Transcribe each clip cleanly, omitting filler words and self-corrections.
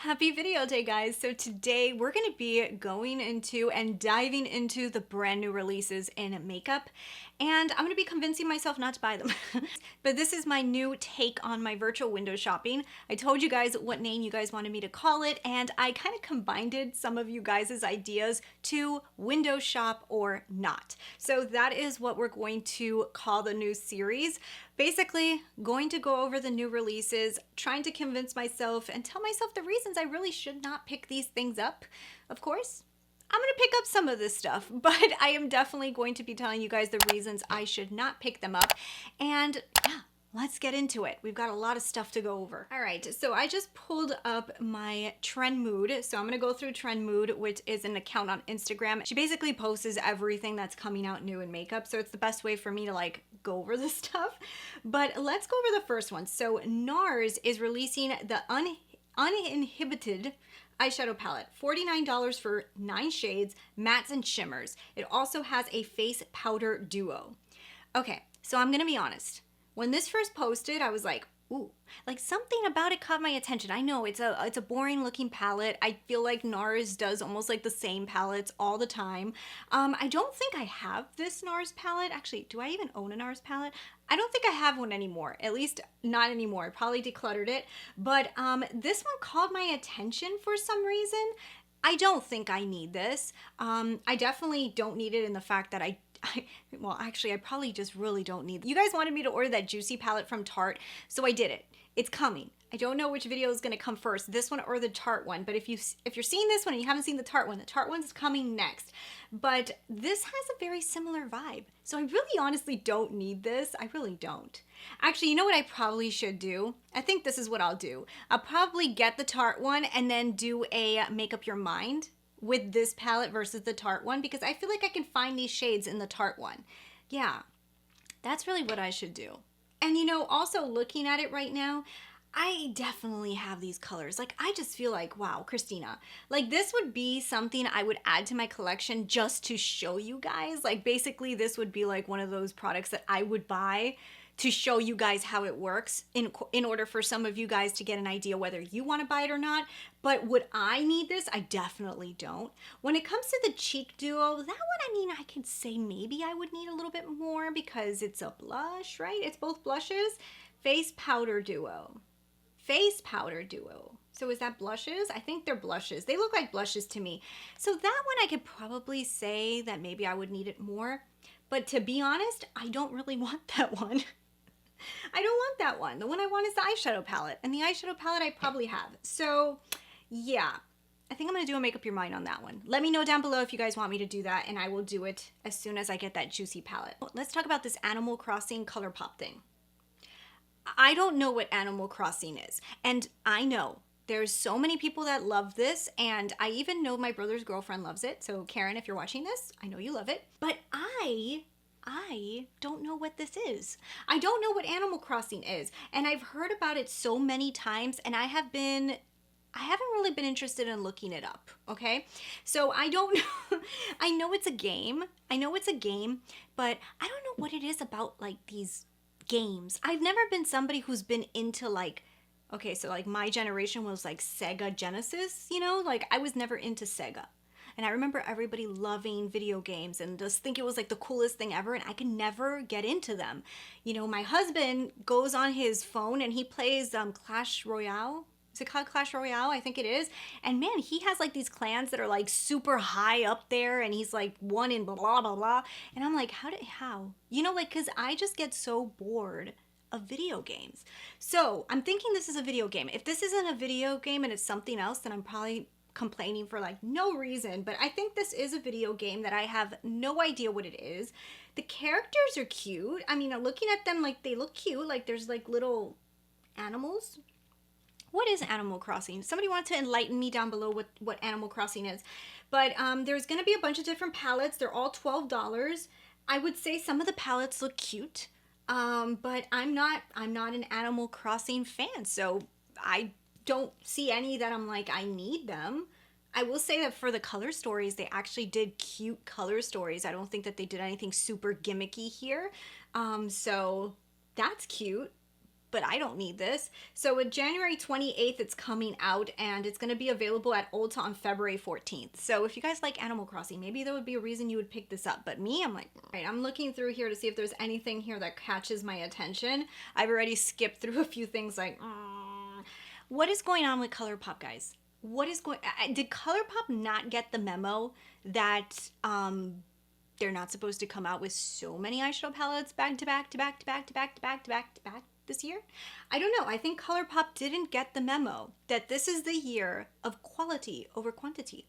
Happy video day, guys. So today we're going to be going into and diving into the brand new releases in makeup, and I'm going to be convincing myself not to buy them. But this is my new take on my virtual window shopping. I told you guys what name you guys wanted me to call it, and I kind of combined some of you guys' ideas to window shop or not. So that is what we're going to call the new series. Basically, going to go over the new releases, trying to convince myself and tell myself the reasons I really should not pick these things up. Of course, I'm going to pick up some of this stuff, but I am definitely going to be telling you guys the reasons I should not pick them up. And yeah, let's get into it. We've got a lot of stuff to go over. All right, so I just pulled up my Trend Mood. So I'm gonna go through Trend Mood, which is an account on Instagram. She basically posts everything that's coming out new in makeup. So it's the best way for me to like go over this stuff. But let's go over the first one. So Nars is releasing the Uninhibited eyeshadow palette, $49 for 9 shades, mattes and shimmers. It also has a face powder duo. Okay, so I'm gonna be honest. When this first posted, I was like, ooh, like something about it caught my attention. I know it's a boring looking palette. I feel like Nars does almost like the same palettes all the time. I don't think I have this Nars palette. Actually, do I even own a Nars palette? I don't think I have one anymore, at least not anymore. I probably decluttered it, but this one caught my attention for some reason. I don't think I need this. I definitely don't need it in the fact that well, actually, I probably just really don't need it. You guys wanted me to order that Juicy palette from Tarte, so I did it. It's coming. I don't know which video is going to come first, this one or the Tarte one, but if you're seeing this one and you haven't seen the Tarte one's coming next. But this has a very similar vibe, so I really honestly don't need this. I really don't. Actually, you know what I probably should do? I think this is what I'll do. I'll probably get the Tarte one and then do a Make Up Your Mind with this palette versus the Tarte one, because I feel like I can find these shades in the Tarte one. Yeah, that's really what I should do. And you know, also looking at it right now, I definitely have these colors. Like, I just feel like, wow, Christina, like this would be something I would add to my collection just to show you guys. Like, basically this would be like one of those products that I would buy to show you guys how it works in order for some of you guys to get an idea whether you want to buy it or not. But would I need this? I definitely don't. When it comes to the cheek duo, that one, I mean, I could say maybe I would need a little bit more because it's a blush, right? It's both blushes. Face powder duo. Face powder duo. So is that blushes? I think they're blushes. They look like blushes to me. So that one I could probably say that maybe I would need it more. But to be honest, I don't really want that one. I don't want that one. The one I want is the eyeshadow palette, and the eyeshadow palette I probably have. So yeah, I think I'm gonna do a Make Up Your Mind on that one. Let me know down below if you guys want me to do that, and I will do it as soon as I get that Juicy palette. Let's talk about this Animal Crossing ColourPop thing. I don't know what Animal Crossing is, and I know there's so many people that love this, and I even know my brother's girlfriend loves it. So Karen, if you're watching this, I know you love it, but I don't know what this is. I don't know what Animal Crossing is, and I've heard about it so many times, and I haven't really been interested in looking it up, okay? So I don't know. I know it's a game. I know it's a game, but I don't know what it is about like these games. I've never been somebody who's been into like, okay, so like my generation was like Sega Genesis, you know? Like I was never into Sega. And I remember everybody loving video games and just think it was like the coolest thing ever, and I could never get into them. You know, my husband goes on his phone and he plays Clash Royale. Is it called Clash Royale? I think it is. And man, he has like these clans that are like super high up there, and he's like one in blah, blah, blah, blah. And I'm like, how? You know, like, cause I just get so bored of video games. So I'm thinking this is a video game. If this isn't a video game and it's something else, then I'm probably complaining for like no reason, but I think this is a video game that I have no idea what it is. The characters are cute. I mean, looking at them, like they look cute, like there's like little animals. What is Animal Crossing? Somebody wants to enlighten me down below what Animal Crossing is. But there's gonna be a bunch of different palettes. They're all $12. I would say some of the palettes look cute, but I'm not an Animal Crossing fan, so I don't see any that I'm like, I need them. I will say that for the color stories, they actually did cute color stories. I don't think that they did anything super gimmicky here. So that's cute. but I don't need this. So with January 28th, it's coming out, and it's going to be available at Ulta on February 14th. So if you guys like Animal Crossing, maybe there would be a reason you would pick this up. But me, I'm like, all right, I'm looking through here to see if there's anything here that catches my attention. I've already skipped through a few things like, what is going on with ColourPop, guys? What is going, did ColourPop not get the memo that they're not supposed to come out with so many eyeshadow palettes back to back to back to back to back to back to back to back this year? I don't know. I think ColourPop didn't get the memo that this is the year of quality over quantity.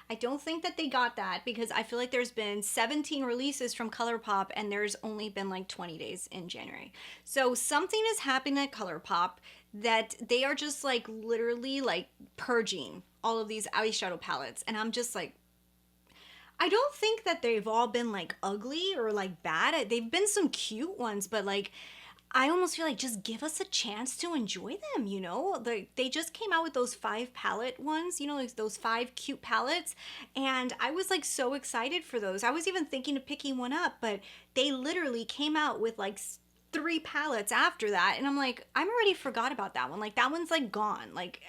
I don't think that they got that, because I feel like there's been 17 releases from ColourPop and there's only been like 20 days in January. So something is happening at ColourPop that they are just like literally like purging all of these eyeshadow palettes. And I'm just like, I don't think that they've all been like ugly or like bad. They've been some cute ones, but like, I almost feel like just give us a chance to enjoy them, you know? Like, they just came out with those 5 palette ones, you know, like those 5 cute palettes. And I was like so excited for those. I was even thinking of picking one up, but they literally came out with like 3 palettes after that. And I'm like, I'm already forgot about that one. Like, that one's like gone. Like,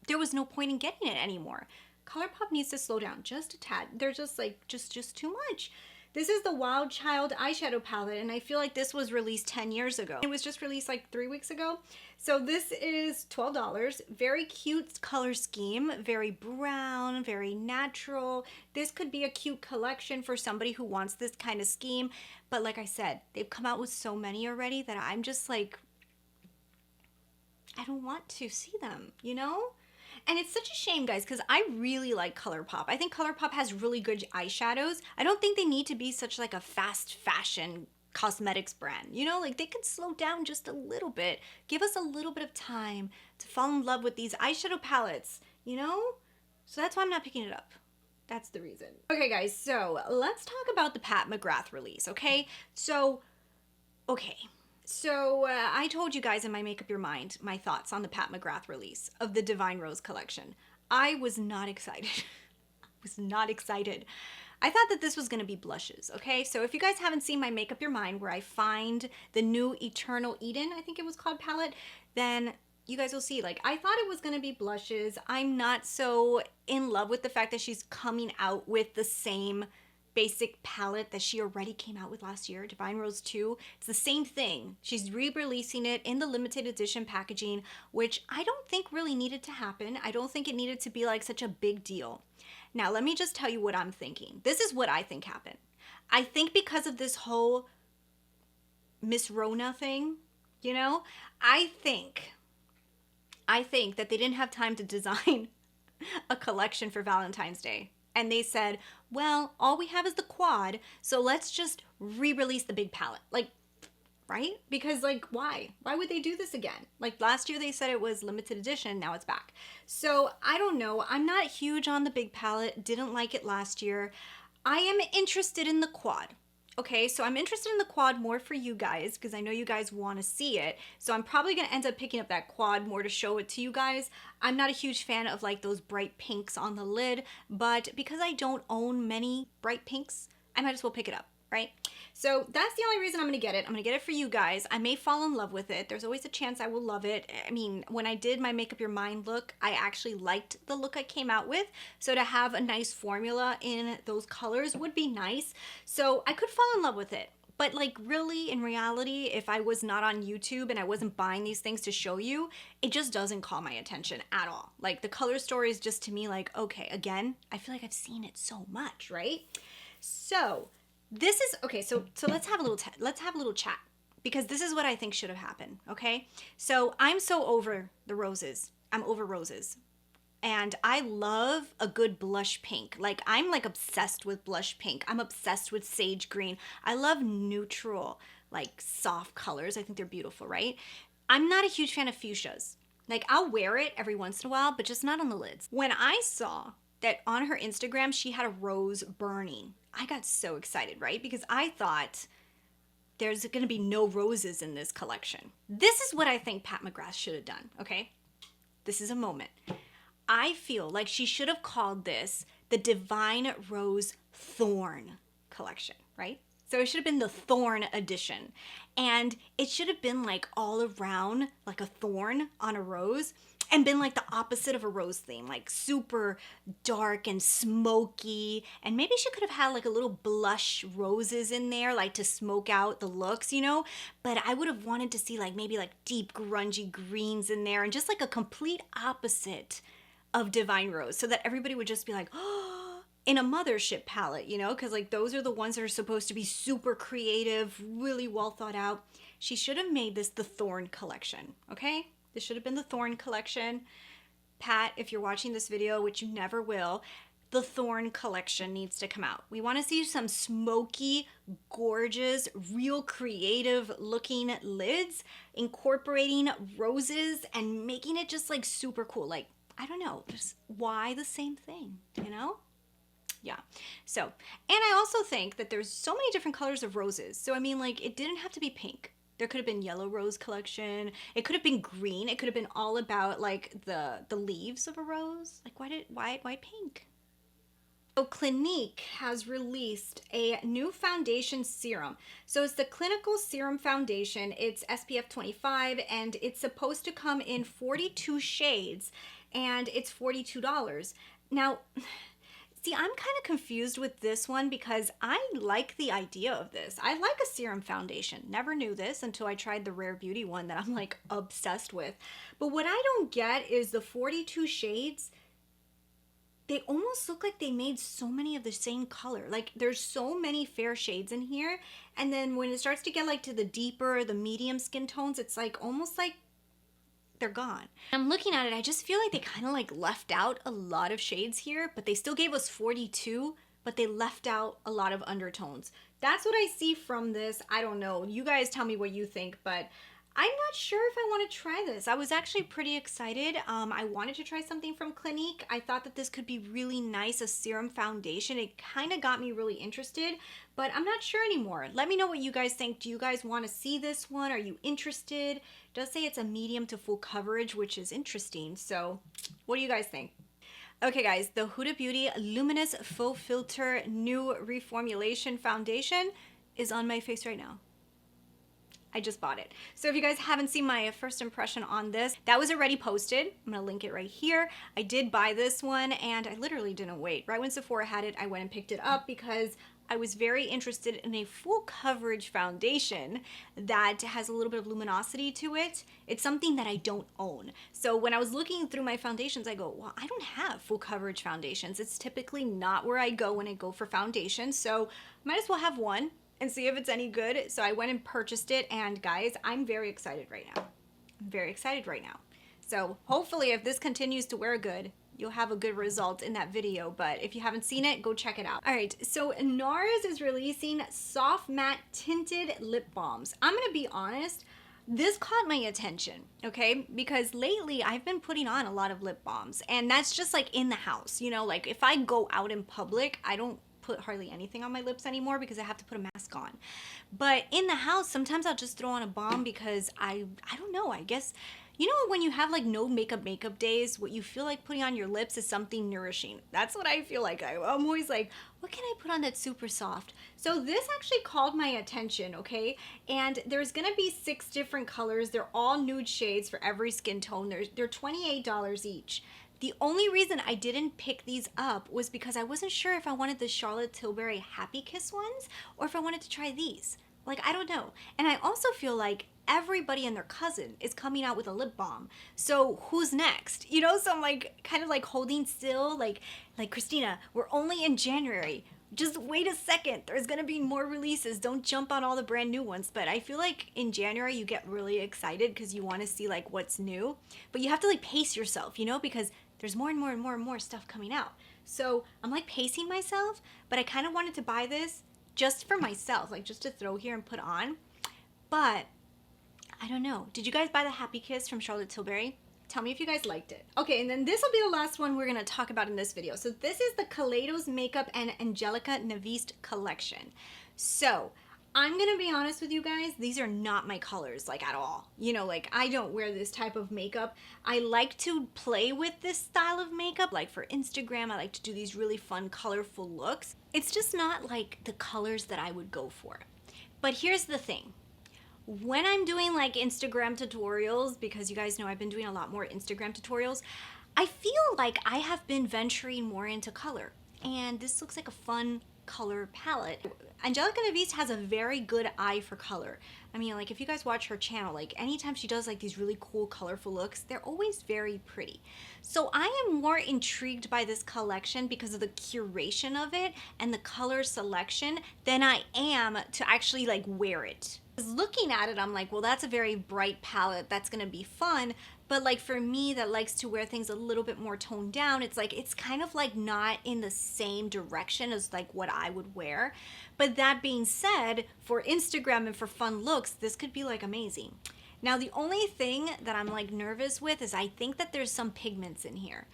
there was no point in getting it anymore. ColourPop needs to slow down just a tad. They're just like, just too much. This is the Wild Child eyeshadow palette, and I feel like this was released 10 years ago. It was just released like 3 weeks ago. So this is $12. Very cute color scheme, very brown, very natural. This could be a cute collection for somebody who wants this kind of scheme. But like I said, they've come out with so many already that I'm just like, I don't want to see them, you know? And it's such a shame, guys, because I really like ColourPop. I think ColourPop has really good eyeshadows. I don't think they need to be such like a fast fashion cosmetics brand. You know, like they could slow down just a little bit. Give us a little bit of time to fall in love with these eyeshadow palettes, you know? So that's why I'm not picking it up. That's the reason. Okay, guys, so let's talk about the Pat McGrath release, okay? So I told you guys in my Make Up Your Mind my thoughts on the Pat McGrath release of the Divine Rose collection. I was not excited. I was not excited. I thought that this was going to be blushes, okay? So if you guys haven't seen my Make Up Your Mind where I find the new Eternal Eden, I think it was called, palette, then you guys will see, like, I thought it was going to be blushes. I'm not so in love with the fact that she's coming out with the same basic palette that she already came out with last year, Divine Rose 2. It's the same thing. She's re-releasing it in the limited edition packaging, which I don't think really needed to happen. I don't think it needed to be like such a big deal. Now, let me just tell you what I'm thinking. This is what I think happened. I think because of this whole Miss Rona thing, you know, I think that they didn't have time to design a collection for Valentine's Day. And they said, well, all we have is the quad, so let's just re-release the big palette. Like, right? Because, like, why? Why would they do this again? Like, last year they said it was limited edition, now it's back. So, I don't know. I'm not huge on the big palette. Didn't like it last year. I am interested in the quad. Okay, so I'm interested in the quad more for you guys because I know you guys want to see it. So I'm probably going to end up picking up that quad more to show it to you guys. I'm not a huge fan of like those bright pinks on the lid, but because I don't own many bright pinks, I might as well pick it up, right? So that's the only reason I'm going to get it. I'm going to get it for you guys. I may fall in love with it. There's always a chance I will love it. I mean, when I did my Make Up Your Mind look, I actually liked the look I came out with. So to have a nice formula in those colors would be nice. So I could fall in love with it. But like really, in reality, if I was not on YouTube and I wasn't buying these things to show you, it just doesn't call my attention at all. Like the color story is just to me like, okay, again, I feel like I've seen it so much, right? So this is okay. So let's have a little chat because this is what I think should have happened. Okay. So I'm so over the roses. I'm over roses. And I love a good blush pink. Like I'm like obsessed with blush pink. I'm obsessed with sage green. I love neutral, like soft colors. I think they're beautiful, right? I'm not a huge fan of fuchsias. Like I'll wear it every once in a while, but just not on the lids. When I saw that on her Instagram, she had a rose burning, I got so excited, right? Because I thought there's gonna be no roses in this collection. This is what I think Pat McGrath should have done, okay? This is a moment. I feel like she should have called this the Divine Rose Thorn collection, right? So it should have been the Thorn edition. And it should have been like all around like a thorn on a rose and been like the opposite of a rose theme, like super dark and smoky. And maybe she could have had like a little blush roses in there, like to smoke out the looks, you know? But I would have wanted to see like maybe like deep grungy greens in there and just like a complete opposite of Divine Rose so that everybody would just be like, oh, in a mothership palette, you know? Because like those are the ones that are supposed to be super creative, really well thought out. She should have made this the Thorn collection, okay? This should have been the Thorn collection. Pat, if you're watching this video, which you never will, the Thorn collection needs to come out. We want to see some smoky, gorgeous, real creative looking lids, incorporating roses and making it just like super cool. Like, I don't know, just why the same thing, you know? Yeah. So, and I also think that there's so many different colors of roses. So, I mean, like, it didn't have to be pink. There could have been yellow rose collection. It could have been green. It could have been all about like the leaves of a rose. Like why pink? So Clinique has released a new foundation serum. So it's the Clinical Serum Foundation. It's SPF 25 and it's supposed to come in 42 shades and it's $42. Now, see, I'm kind of confused with this one because I like the idea of this. I like a serum foundation. Never knew this until I tried the Rare Beauty one that I'm like obsessed with. But what I don't get is the 42 shades. They almost look like they made so many of the same color. Like there's so many fair shades in here. And then when it starts to get like to the deeper, the medium skin tones, it's like almost like they're gone. I'm looking at it, I just feel like they kind of like left out a lot of shades here, but they still gave us 42, but they left out a lot of undertones. That's what I see from this. I don't know. You guys tell me what you think, but I'm not sure if I want to try this. I was actually pretty excited. I wanted to try something from Clinique. I thought that this could be really nice, a serum foundation. It kind of got me really interested, but I'm not sure anymore. Let me know what you guys think. Do you guys want to see this one? Are you interested? It does say it's a medium to full coverage, which is interesting. So what do you guys think? Okay guys, the Huda Beauty Luminous Faux Filter New Reformulation Foundation is on my face right now. I just bought it. So if you guys haven't seen my first impression on this, that was already posted. I'm gonna link it right here. I did buy this one and I literally didn't wait. Right when Sephora had it, I went and picked it up because I was very interested in a full coverage foundation that has a little bit of luminosity to it. It's something that I don't own. So when I was looking through my foundations, I go, well, I don't have full coverage foundations. It's typically not where I go when I go for foundation. So might as well have one and see if it's any good. So I went and purchased it, and guys, I'm very excited right now. I'm very excited right now. So hopefully if this continues to wear good, you'll have a good result in that video, but if you haven't seen it, go check it out. All right, so Nars is releasing soft matte tinted lip balms. I'm gonna be honest, this caught my attention, okay? Because lately I've been putting on a lot of lip balms, and that's just like in the house, you know, like if I go out in public, I don't put hardly anything on my lips anymore because I have to put a mask on. But in the house, sometimes I'll just throw on a balm because I don't know, I guess, you know, when you have like no makeup days, what you feel like putting on your lips is something nourishing. That's what I feel like. I'm always like, what can I put on that's super soft? So this actually called my attention, okay? And there's gonna be 6 different colors. They're all nude shades for every skin tone. They're $28 each. The only reason I didn't pick these up was because I wasn't sure if I wanted the Charlotte Tilbury Happy Kiss ones or if I wanted to try these. Like, I don't know. And I also feel like everybody and their cousin is coming out with a lip balm. So who's next? You know, so I'm like kind of like holding still, like Christina, we're only in January. Just wait a second. There's gonna be more releases. Don't jump on all the brand new ones. But I feel like in January you get really excited because you want to see like what's new. But you have to like pace yourself, you know, because there's more and more and more and more stuff coming out. So I'm like pacing myself, but I kind of wanted to buy this just for myself, like just to throw here and put on. But I don't know. Did you guys buy the Happy Kiss from Charlotte Tilbury? Tell me if you guys liked it. Okay, and then this will be the last one we're gonna talk about in this video. So this is the Kaleidos Makeup and Angelica Naviste collection. So I'm gonna be honest with you guys, these are not my colors, like, at all. You know, like, I don't wear this type of makeup. I like to play with this style of makeup. Like, for Instagram, I like to do these really fun, colorful looks. It's just not, like, the colors that I would go for. But here's the thing. When I'm doing, like, Instagram tutorials, because you guys know I've been doing a lot more Instagram tutorials, I feel like I have been venturing more into color. And this looks like a fun color palette. Angelica Naviste has a very good eye for color. I mean, like, if you guys watch her channel, like, anytime she does like these really cool colorful looks, they're always very pretty. So I am more intrigued by this collection because of the curation of it and the color selection than I am to actually like wear it. Looking at it, I'm like, well, that's a very bright palette, that's gonna be fun. But like, for me that likes to wear things a little bit more toned down, it's like, it's kind of like not in the same direction as like what I would wear. But that being said, for Instagram and for fun looks, this could be like amazing. Now, the only thing that I'm like nervous with is I think that there's some pigments in here.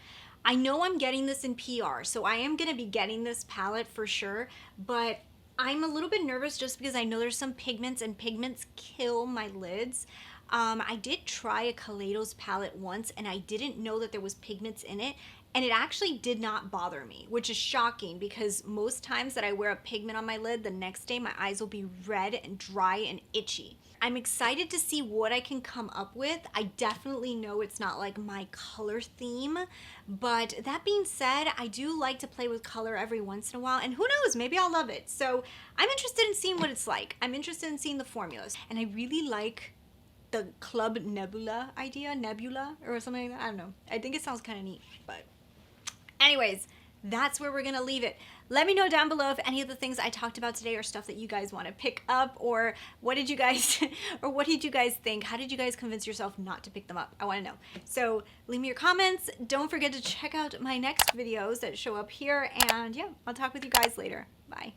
I know I'm getting this in PR, so I am gonna be getting this palette for sure, but I'm a little bit nervous just because I know there's some pigments, and pigments kill my lids. I did try a Kaleidos palette once and I didn't know that there was pigments in it, and it actually did not bother me, which is shocking because most times that I wear a pigment on my lid, the next day my eyes will be red and dry and itchy. I'm excited to see what I can come up with. I definitely know it's not like my color theme, but that being said, I do like to play with color every once in a while, and who knows, maybe I'll love it. So I'm interested in seeing what it's like. I'm interested in seeing the formulas, and I really like the Club Nebula idea, Nebula or something like that. I don't know. I think it sounds kind of neat, but anyways, that's where we're gonna leave it. Let me know down below if any of the things I talked about today are stuff that you guys want to pick up, or what did you guys or what did you guys think? How did you guys convince yourself not to pick them up? I want to know. So leave me your comments. Don't forget to check out my next videos that show up here, and yeah, I'll talk with you guys later. Bye.